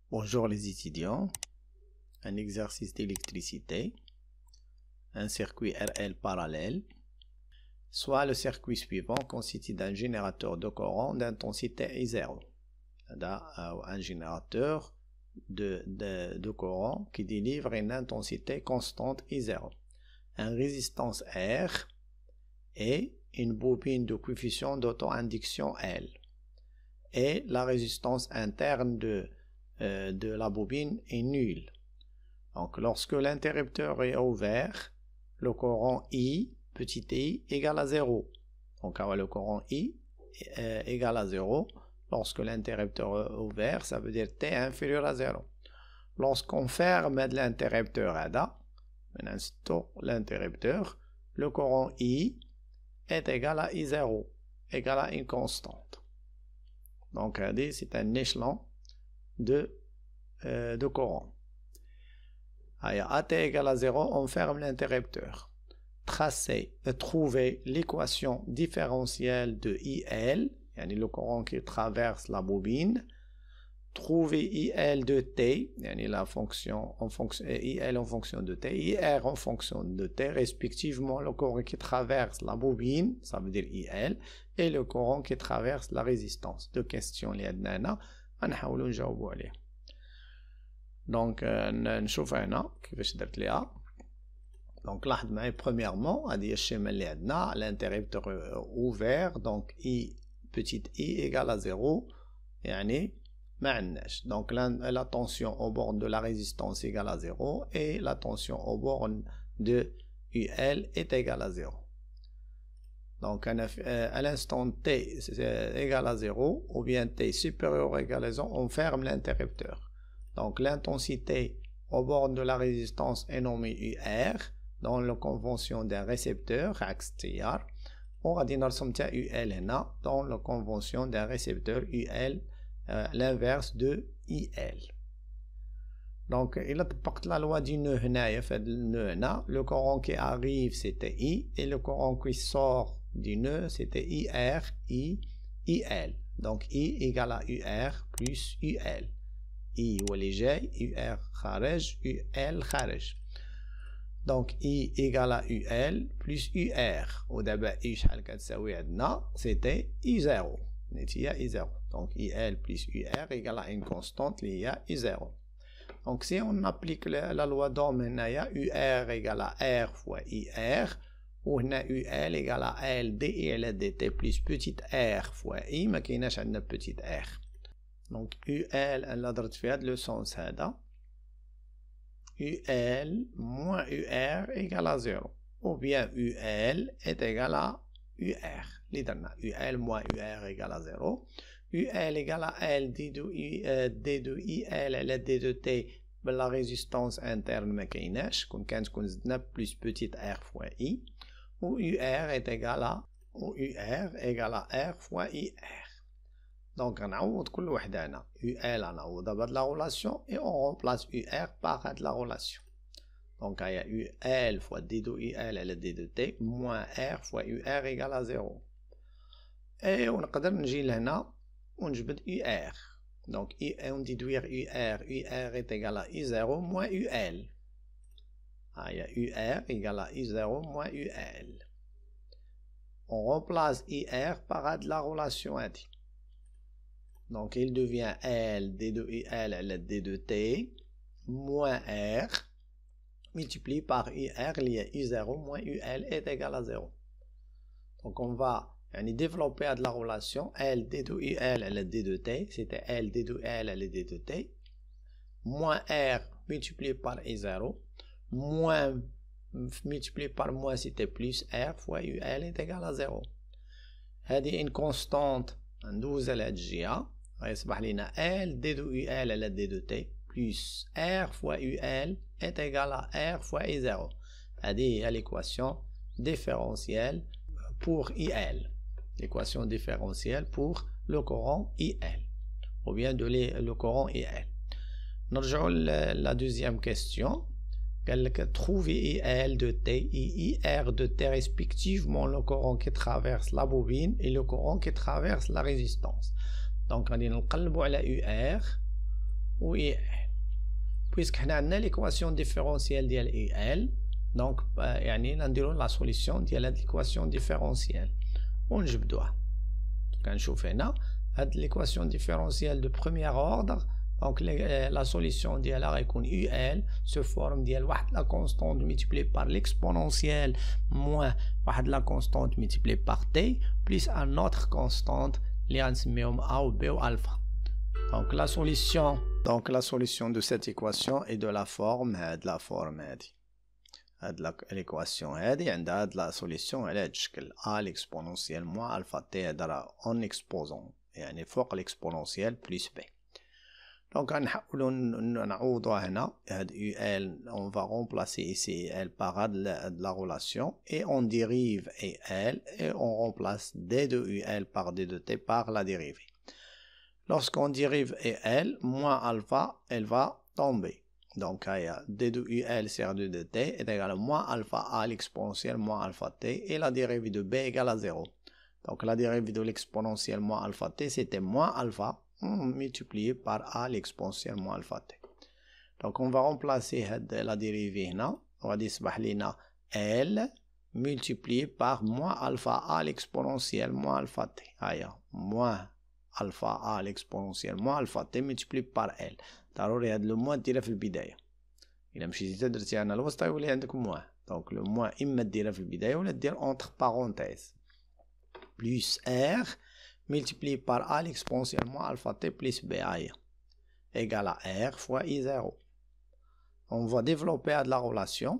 Bonjour les étudiants, un exercice d'électricité, un circuit RL parallèle, soit le circuit suivant consiste d'un générateur de courant d'intensité I0, un générateur de courant qui délivre une intensité constante I0, une résistance R et une bobine de coefficient d'auto-induction L, et la résistance interne de la bobine est nulle. Donc lorsque l'interrupteur est ouvert, le courant I, petit i, égale à 0. Donc le courant I égale à 0. Lorsque l'interrupteur est ouvert, ça veut dire T inférieur à 0. Lorsqu'on ferme l'interrupteur l'interrupteur, le courant I est égal à I0, égal à une constante. Donc c'est un échelon de courant. À t égale à 0, on ferme l'interrupteur. Trouver l'équation différentielle de IL, le courant qui traverse la bobine. Trouver IL de T, la fonction IL en fonction de T, IR en fonction de T, respectivement le courant qui traverse la bobine, ça veut dire IL, et le courant qui traverse la résistance. Deux questions les adnana. غنحاولوا نجاوبوا عليه. دونك نشوف هنا كيفاش درت ليها. دونك لاحظ معايا premièrement هذه هي الشيمه اللي عندنا l'interrupteur ouvert donc I petit i égale à 0 يعني ما عندناش. donc la tension au bord de la résistance égale à 0 et la tension au bord de UL est égale à 0. Donc à l'instant t égal à 0 ou bien t supérieur ou égal à 0, on ferme l'interrupteur. Donc l'intensité au bord de la résistance est nommée UR dans la convention d'un récepteur اختيار. وغادي نرسم تاع UL هنا dans la convention d'un récepteur UL l'inverse de IL. Donc il a طبقت la loi du nœud هنايا في هذا النœud هنا. Le courant qui arrive c'était I et le courant qui sort du nœud c'était IR, IL. Donc I égale à UR plus UL. I هو اللي جاي, UR خارج, UL خارج. Donc I égale à UL plus UR. ودابا I شحال كتساوي عندنا c'était I0. هي I0. Donc IL plus UR égale à une constante اللي هي I0. Donc si on applique la loi d'Ohm هنايا, UR égale à R fois IR, ou UL égale à L dI على dt plus petite r fois I, ما كايناش عندنا petite r. Donc UL انا درت في هذا لو سونس هذا, UL moins UR égale à 0, ou bien UL est égal à UR. اللي درنا UL moins UR égale à 0, UL égale à L d de IL على d de t بلا ريزيستانس انترن ما كايناش, كون زدنا plus petite r fois I, où UR est égal à R fois IR. Donc on a كل وحدة هنا UL نعوضها بهاد la relation et on remplace UR par هاد la relation. Donc il y a UL fois d de IL على d de t moins R fois UR égale à 0. Et ونقدر نجي لهنا ونجبد UR. Donc on déduire UR est égal à I0 moins UL. Il y a UR égale à I0 moins UL. On remplace IR par de la relation AD. Donc il devient L d de IL à la d de t moins R multiplié par IR lié à I0 moins UL est égal à 0. Donc on va développer de la relation L d de IL à la d de t, c'était L d de IL à la d de t, moins R multiplié par I0, moins multiplié par moins c'était plus R fois UL est égal à 0. هذه une constante ندوز على هاد الجهة, غيصبح لنا L d de UL على d de t plus R fois UL est égal à R fois I0. هذه هي l'équation différentielle pour IL. L'équation différentielle pour le courant IL, ou bien le courant IL. نرجعوا la deuxième question. Trouver IL de T et IR de T respectivement le courant qui traverse la bobine et le courant qui traverse la résistance. Donc on va نقلبوا على UR و IL. بويسك حنا عندنا ليكواسيون ديفيرونسيال ديال IL، دونك يعني نديرو لا سوليسيون ديال هاد ليكواسيون ديفيرونسيال ونجبدوها. كنشوف هنا هاد ليكواسيون ديفيرونسيال دو بروميير اوردر، دونك لا سوليسيون ديالها غيكون UL سو فورم ديال واحد لا كونستانت ملتيبلي بار ليكسبونونسيال موان واحد لا كونستانت ملتيبلي بار تي بليس ان اوتر كونستانت اللي غنسميهم A و B و alpha. Donc la solution de cette équation est de la forme هادي. هاد l'équation هادي عندها هاد la solution على هاد الشكل A l'exponentielle moins alpha t هذا en exposant يعني فوق l'exponentielle plus B. Donc غنحاولوا نعوضوا هنا هاد UL, on va remplacer ici UL par la relation et on dérive UL et on remplace D de UL par D de T par la dérivée. Lorsqu'on dérive UL, moins alpha, elle va tomber. Donc, D de UL sur D de T est égal à moins alpha A l'exponentielle moins alpha T et la dérivée de B égale à 0. Donc, la dérivée de l'exponentielle moins alpha T, c'était moins alpha multiplié par A l'exponentielle moins alpha T. Donc, on va remplacer la dérivée là. On va dire L multiplié par moins alpha A l'exponentielle moins alpha T. Moins alpha A l'exponentielle moins alpha T multiplié par L. ضروري هاد لو موان ديرها في البداية. إلا مشيتي درتيها هنا الوسط يولي عندك موان. دونك لو موان إما ديرها في البداية ولا دير أونتر بارونتيز. بلس R multiplié par A l'exponentielle moins alpha T plus B égale à R fois I0. On va développer la relation.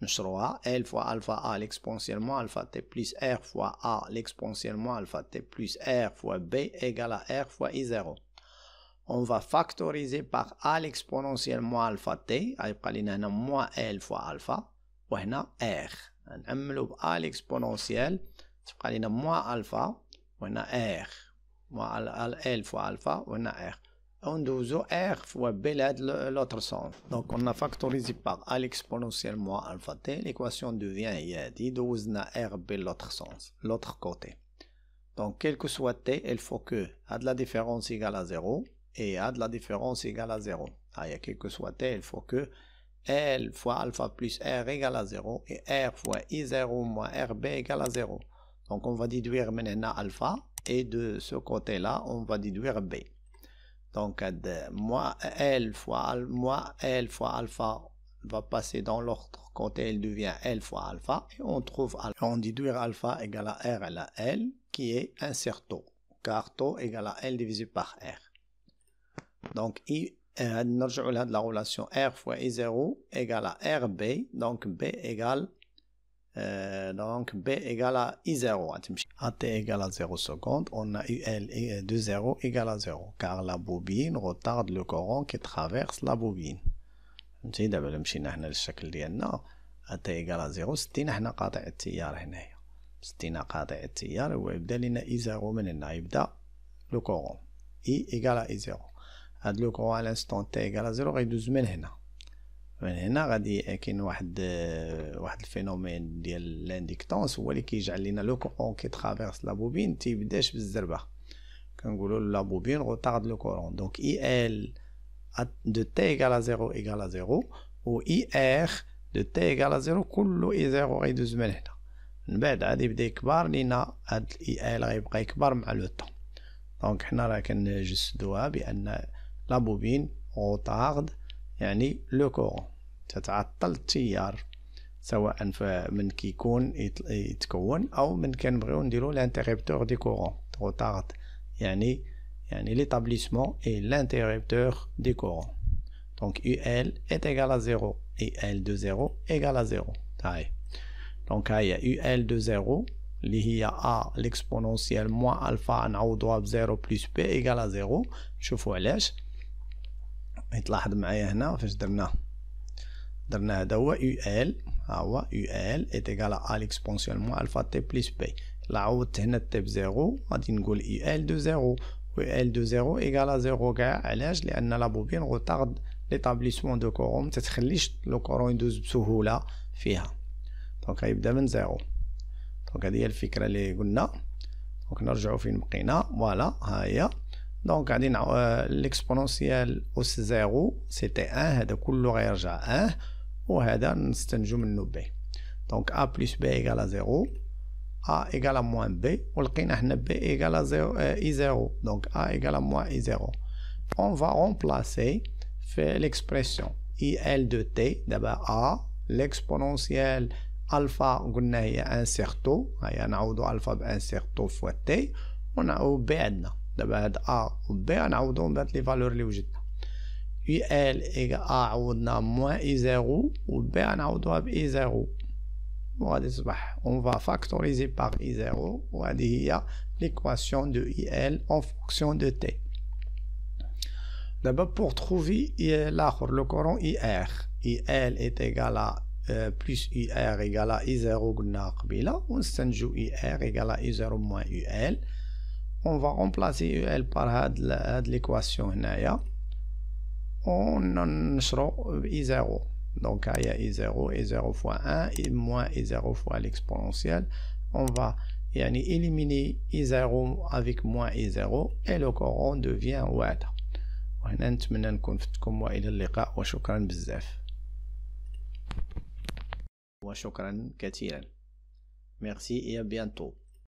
نشروها L fois alpha A l'exponentielle moins alpha T plus R fois A l'exponentielle moins alpha T plus R fois B égale à R fois I0. On va factoriser par A l'exponentielle moins alpha T غيبقى لينا هنا moins L fois alpha وهنا R. نعملو ب A l'exponentielle تبقى لينا moins alpha وهنا R moins L fois alpha وهنا R. وندوزو R fois B لهاد l'autre sens. Donc on a factorisé par A l'exponentielle moins alpha T. L'équation devient هي هادي دوزنا R B l'autre sens, l'autre côté. Donc quel que soit T, il faut que A de la différence égale à 0 et A de la différence égale à 0. Quel que soit T, il faut que L fois alpha plus R égale à 0 et R fois I0 moins RB égale à 0. Donc on va déduire maintenant alpha et de ce côté-là, on va déduire B. Donc moins L fois alpha va passer dans l'autre côté, il devient L fois alpha et on trouve alpha. On déduit alpha égale à R à la L qui est insert taux, car taux égale à L divisé par R. Donc, نرجعوا لهاد la relation R fois I0 égale à RB, donc B égale à I0. AT égale à 0 secondes, on a UL de 0 égale à 0, car la bobine retarde le courant qui traverse la bobine. فهمتي دابا إلا مشينا حنا للشكل ديالنا AT égale à 0 ستينا حنا قاطع التيار هنايا. ستينا قاطع التيار هو يبدا لينا I0 من هنا يبدا لو كورون I égale à I0. هاد لو كورون على l'instant T égale à 0 غيدوز من هنا غادي كاين واحد الفينومين ديال لانديكتونس هو اللي كيجعل لينا لو كورون كي ترافيرس لا بوبين تيبداش بالزربه كنقولوا لا بوبين روتارد لو كورون دونك اي ال دو تي ايغال 0 ايغال 0 و اي ار دو تي ايغال 0 كله اي 0 غيدوز من هنا من بعد غادي يبدا يكبر لينا هاد الاي ال غيبقى يكبر مع لو طون دونك حنا راه كنجسدوها بان لا بوبين روتارد يعني لو كورون تتعطل التيار سواء من كيكون يتكون او من كنبغيو نديرو l'interrupteur دي كورون روتارد يعني l'établissement et l'interrupteur des courants. Donc UL est égal à 0 et L de 0 égale à 0. Donc UL de 0 اللي هي A l'exponentielle moins alpha نعوضوها ب 0 plus B égale à 0. شوفوا علاش يتلاحظ معايا هنا فاش درنا هذا هو UL ها هو UL est égal à A l'exponentielle moins alpha T plus B. لا عوضت هنا T ب 0 غادي نقول UL de 0 و L de 0 égale à 0 كاع علاش لأن لا بوبين روتارد l'établissement de courant متتخليش لو كورون يدوز بسهولة فيها دونك غيبدا من 0 دونك هذه هي الفكرة اللي قلنا دونك نرجعو فين بقينا فوالا ها هي دونك غادي l'exponentiel أس 0 سيتي 1 هذا كله غيرجع 1 وهذا نستنتجو منه b. دونك a plus b égale à 0 a égale à moins b ولقينا حنا b égale à 0 i0 donc a égale à moins i0. On va remplacer في l'expression il de t d'abord a l'exponentielle alpha قلنا هي انسيرتو هيا نعوضو الفا بانسيرتو فوا t ونعوض b عندنا دابا هاد a و b نعوضوهم بهاد لي فالور اللي وجدنا il égale a عوضنا moins i0 و b نعوضوها ب i0 وغادي تصبح on va factoriser par i0 وهذه هي l'équation de il en fonction de t. D'abord pour trouver le courant IR, IL est égal à plus IR égale à I0 قلنا قبيلة ونستنتجو IR égale à I0 moins UL. On va remplacer UL par هاد l'équation هنايا وننشرو I0. Donc il y a I0, I0 fois 1 et moins I0 fois l'exponentielle. On va éliminer I0 avec moins I0 et le courant devient واحد. وهنا نتمنى نكون فتكم والى اللقاء وشكرا بزاف وشكرا كثيرا. Merci et à bientôt.